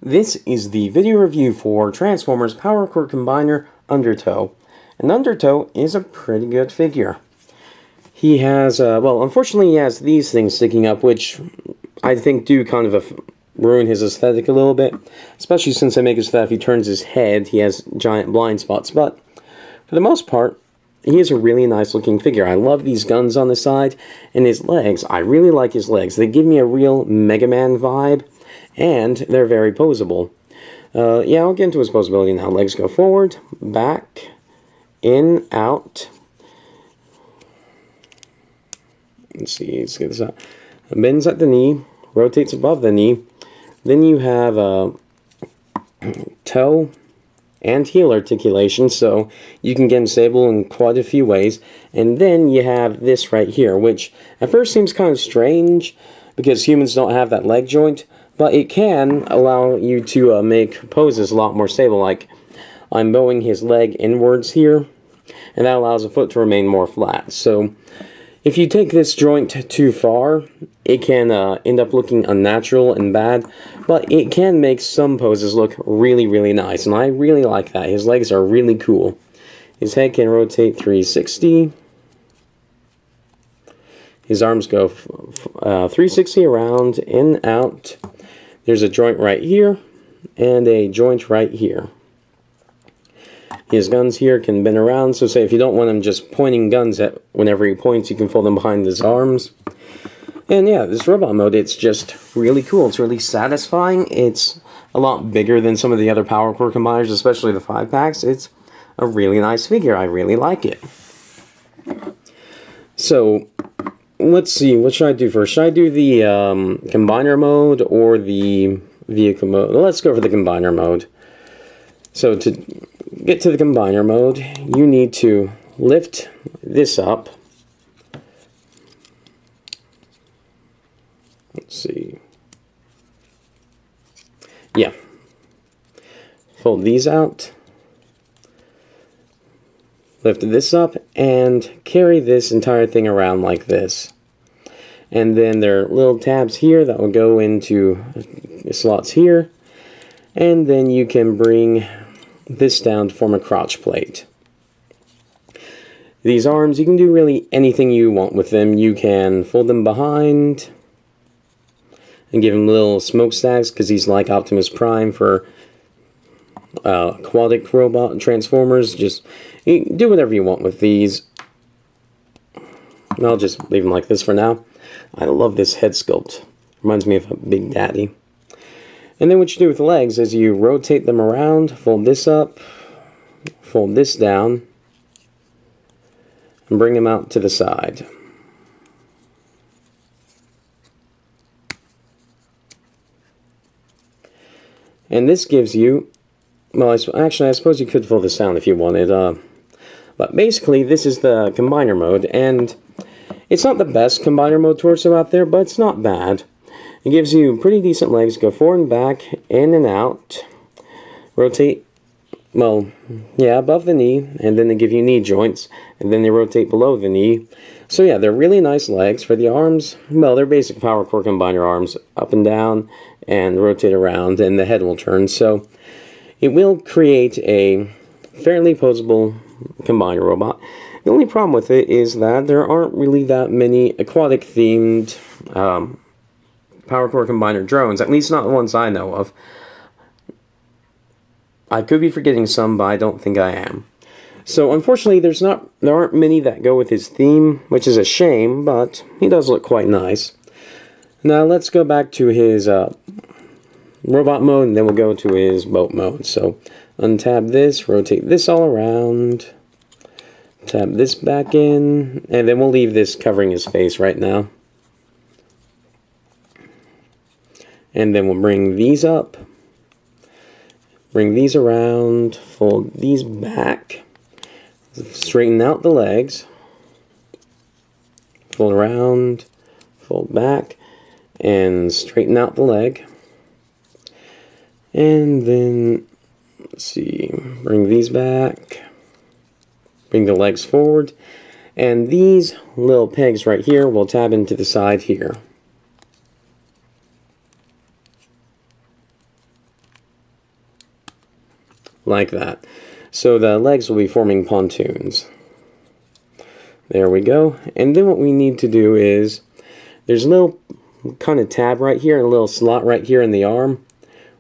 This is the video review for Transformers Power Core Combiner Undertow. And Undertow is a pretty good figure. He has, well, unfortunately he has these things sticking up, which I think do kind of ruin his aesthetic a little bit. Especially since I make it so that if he turns his head, he has giant blind spots. But for the most part, he is a really nice looking figure. I love these guns on the side, and his legs, I really like his legs. They give me a real Mega Man vibe, and they're very posable. Yeah, I'll get into his posability now. Legs go forward, back, in, out. Let's see, let's get this out. Bends at the knee, rotates above the knee. Then you have toe and heel articulation, so you can get him stable in quite a few ways. And then you have this right here, which at first seems kind of strange because humans don't have that leg joint, but it can allow you to make poses a lot more stable. Like I'm bowing his leg inwards here, and that allows the foot to remain more flat. So if you take this joint too far, it can end up looking unnatural and bad, but it can make some poses look really, really nice, and I really like that. His legs are really cool. His head can rotate 360. His arms go 360 around, in, out. There's a joint right here, and a joint right here. His guns here can bend around, so say if you don't want him just pointing guns at whenever he points, you can fold them behind his arms. And yeah, this robot mode, it's just really cool. It's really satisfying. It's a lot bigger than some of the other Power Core Combiners, especially the 5-packs. It's a really nice figure. I really like it. So, let's see. What should I do first? Should I do the Combiner mode or the Vehicle mode? Well, let's go for the Combiner mode. So, to get to the Combiner mode, you need to lift this up. Let's see. Yeah. Fold these out. Lift this up and carry this entire thing around like this. And then there are little tabs here that will go into slots here. And then you can bring this down to form a crotch plate. These arms, you can do really anything you want with them. You can fold them behind and give him little smokestacks because he's like Optimus Prime for aquatic robot Transformers. Just you do whatever you want with these. I'll just leave him like this for now. I love this head sculpt. Reminds me of a Big Daddy. And then what you do with the legs is you rotate them around, fold this up, fold this down, and bring them out to the side. And this gives you, well, actually I suppose you could fold this down if you wanted, but basically this is the Combiner mode, and it's not the best Combiner mode torso out there, but it's not bad. It gives you pretty decent legs, go forward and back, in and out, rotate, well, yeah, above the knee, and then they give you knee joints, and then they rotate below the knee. So yeah, they're really nice legs. For the arms, well, they're basic Power Core Combiner arms, up and down, and rotate around, and the head will turn. So it will create a fairly posable Combiner robot. The only problem with it is that there aren't really that many aquatic-themed Power Core Combiner drones, at least not the ones I know of. I could be forgetting some, but I don't think I am. So unfortunately, there aren't many that go with his theme, which is a shame, but he does look quite nice. Now let's go back to his robot mode, and then we'll go to his boat mode. So untab this, rotate this all around, tab this back in, and then we'll leave this covering his face right now. And then we'll bring these up, bring these around, fold these back, straighten out the legs, fold around, fold back, and straighten out the leg. And then, let's see, bring these back, bring the legs forward, and these little pegs right here will tab into the side here. like that. So the legs will be forming pontoons. There we go. And then what we need to do is, there's a little kind of tab right here and a little slot right here in the arm.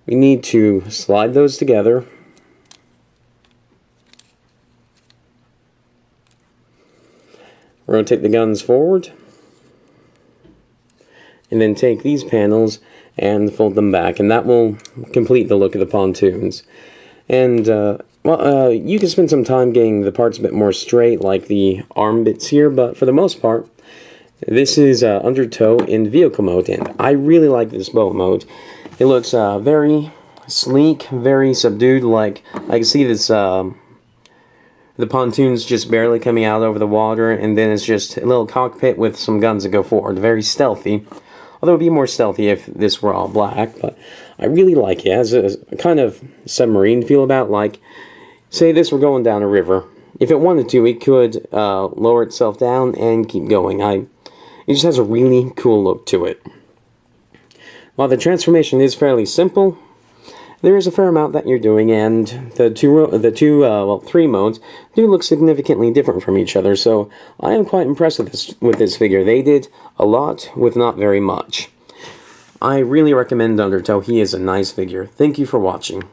We need to slide those together. Rotate the guns forward. And then take these panels and fold them back. And that will complete the look of the pontoons. And, you can spend some time getting the parts a bit more straight, like the arm bits here, but for the most part, this is Undertow in vehicle mode, and I really like this boat mode. It looks very sleek, very subdued, like I can see this, the pontoons just barely coming out over the water, and then it's just a little cockpit with some guns that go forward. Very stealthy, although it would be more stealthy if this were all black, but I really like it. It has a kind of submarine feel about, like, say this were going down a river. If it wanted to, it could lower itself down and keep going. It just has a really cool look to it. While the transformation is fairly simple, there is a fair amount that you're doing, and the three modes do look significantly different from each other. So I am quite impressed with this figure. They did a lot with not very much. I really recommend Undertow. He is a nice figure. Thank you for watching.